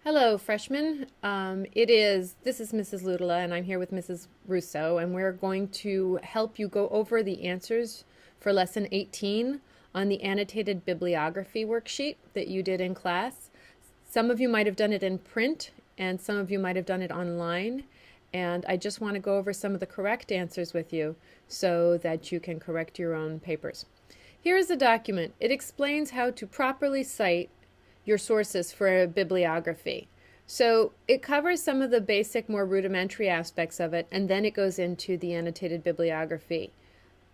Hello, freshmen. This is Mrs. Ludala, and I'm here with Mrs. Russo, and we're going to help you go over the answers for Lesson 18 on the Annotated Bibliography worksheet that you did in class. Some of you might have done it in print, and some of you might have done it online, and I just want to go over some of the correct answers with you so that you can correct your own papers. Here is the document. It explains how to properly cite your sources for a bibliography. So it covers some of the basic, more rudimentary aspects of it, and then it goes into the annotated bibliography.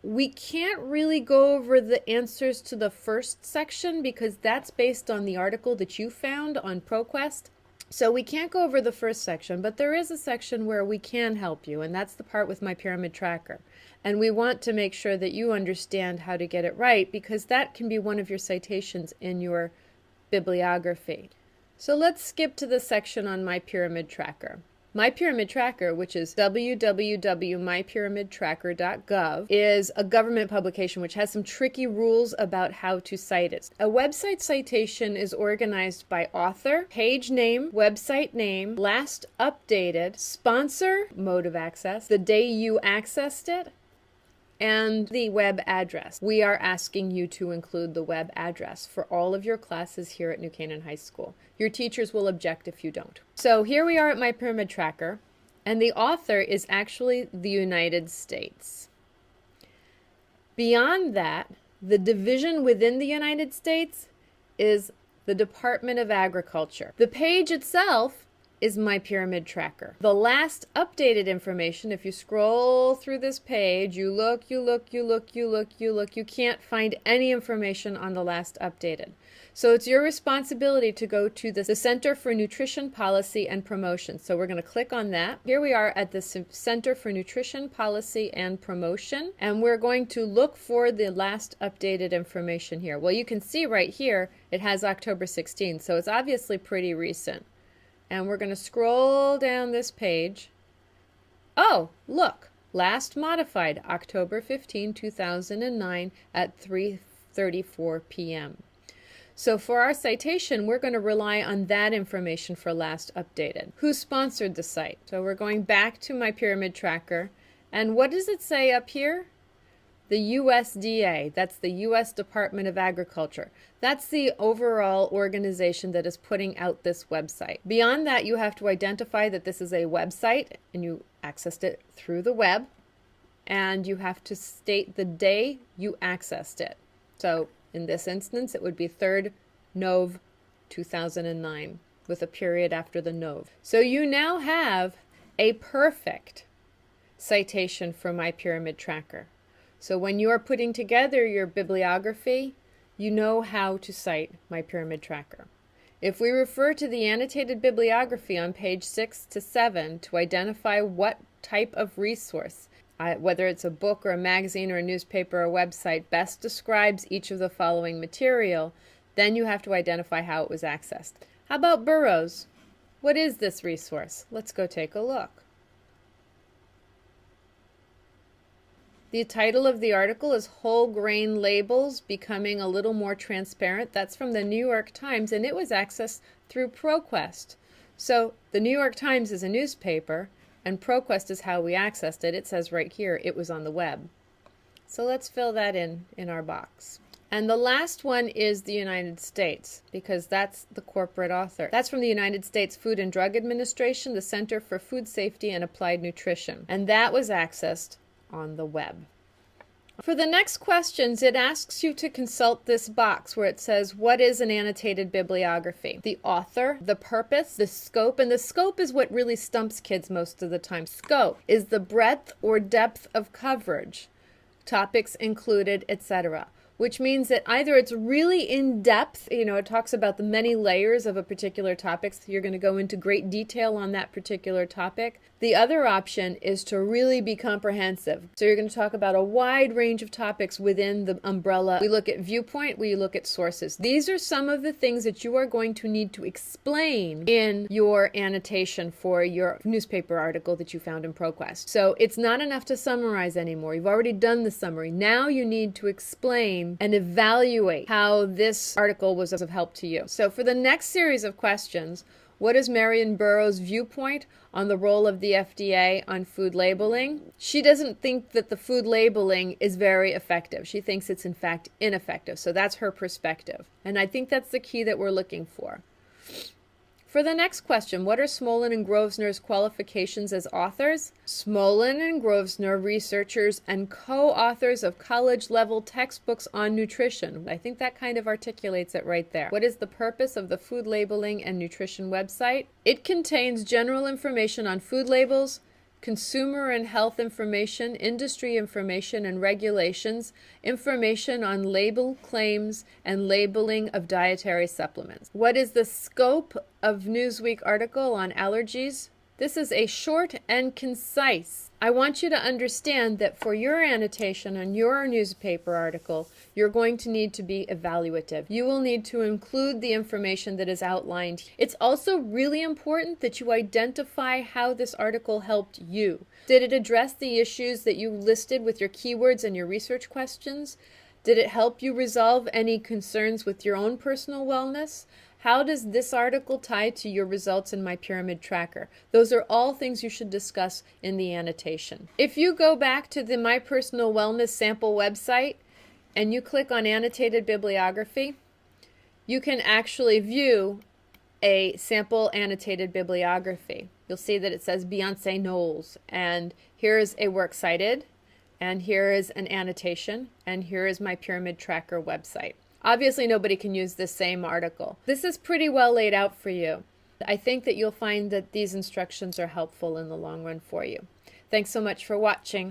We can't really go over the answers to the first section because that's based on the article that you found on ProQuest. So we can't go over the first section, but there is a section where we can help you, and that's the part with my pyramid tracker. And we want to make sure that you understand how to get it right because that can be one of your citations in your bibliography. So let's skip to the section on My Pyramid Tracker. My Pyramid Tracker, which is www.mypyramidtracker.gov, is a government publication which has some tricky rules about how to cite it. A website citation is organized by author, page name, website name, last updated, sponsor, mode of access, the day you accessed it, and the web address. We are asking you to include the web address for all of your classes here at New Canaan High School. Your teachers will object if you don't. So here we are at My Pyramid Tracker, and the author is actually the United States. Beyond that, the division within the United States is the Department of Agriculture. The page itself is My Pyramid Tracker. The last updated information, if you scroll through this page, you look, you can't find any information on the last updated. So it's your responsibility to go to the Center for Nutrition Policy and Promotion. So we're going to click on that. Here we are at the Center for Nutrition Policy and Promotion, and we're going to look for the last updated information here. Well, you can see right here, it has October 16th, so it's obviously pretty recent. And we're going to scroll down this page. Oh, look, last modified October 15, 2009 at 3:34 p.m. So for our citation, we're going to rely on that information for last updated. Who sponsored the site? So we're going back to My Pyramid Tracker. And what does it say up here? The USDA, that's the U.S. Department of Agriculture. That's the overall organization that is putting out this website. Beyond that, you have to identify that this is a website and you accessed it through the web, and you have to state the day you accessed it. So in this instance, it would be 3rd Nov 2009 with a period after the Nov. So you now have a perfect citation for My Pyramid Tracker. So when you are putting together your bibliography, you know how to cite My Pyramid Tracker. If we refer to the annotated bibliography on page 6 to 7 to identify what type of resource, whether it's a book or a magazine or a newspaper or a website, best describes each of the following material, then you have to identify how it was accessed. How about Burrows? What is this resource? Let's go take a look. The title of the article is Whole Grain Labels Becoming a Little More Transparent. That's from the New York Times, and it was accessed through ProQuest. So the New York Times is a newspaper, and ProQuest is how we accessed it. It says right here it was on the web. So let's fill that in our box. And the last one is the United States, because that's the corporate author. That's from the United States Food and Drug Administration, the Center for Food Safety and Applied Nutrition. And that was accessed on the web. For the next questions, it asks you to consult this box where it says, what is an annotated bibliography? The author, the purpose, the scope, and the scope is what really stumps kids most of the time. Scope is the breadth or depth of coverage, topics included, etc., which means that either it's really in depth, it talks about the many layers of a particular topic, so you're going to go into great detail on that particular topic. The other option is to really be comprehensive. So you're going to talk about a wide range of topics within the umbrella. We look at viewpoint, we look at sources. These are some of the things that you are going to need to explain in your annotation for your newspaper article that you found in ProQuest. So it's not enough to summarize anymore. You've already done the summary. Now you need to explain and evaluate how this article was of help to you. So for the next series of questions, What is Marion Burrows' viewpoint on the role of the FDA on food labeling? She doesn't think that the food labeling is very effective. She thinks it's in fact ineffective. So that's her perspective. And I think that's the key that we're looking for. For the next question, what are Smolin and Grosvenor's qualifications as authors? Smolin and Grosvenor, researchers and co-authors of college-level textbooks on nutrition. I think that kind of articulates it right there. What is the purpose of the food labeling and nutrition website? It contains general information on food labels, consumer and health information, industry information and regulations, information on label claims, and labeling of dietary supplements. What is the scope of Newsweek article on allergies? This is a short and concise. I want you to understand that for your annotation on your newspaper article, you're going to need to be evaluative. You will need to include the information that is outlined. It's also really important that you identify how this article helped you. Did it address the issues that you listed with your keywords and your research questions? Did it help you resolve any concerns with your own personal wellness? How does this article tie to your results in My Pyramid Tracker? Those are all things you should discuss in the annotation. If you go back to the My Personal Wellness sample website and you click on Annotated Bibliography, you can actually view a sample annotated bibliography. You'll see that it says Beyonce Knowles, and here is a works cited, and here is an annotation, and here is My Pyramid Tracker website. Obviously, nobody can use this same article. This is pretty well laid out for you. I think that you'll find that these instructions are helpful in the long run for you. Thanks so much for watching.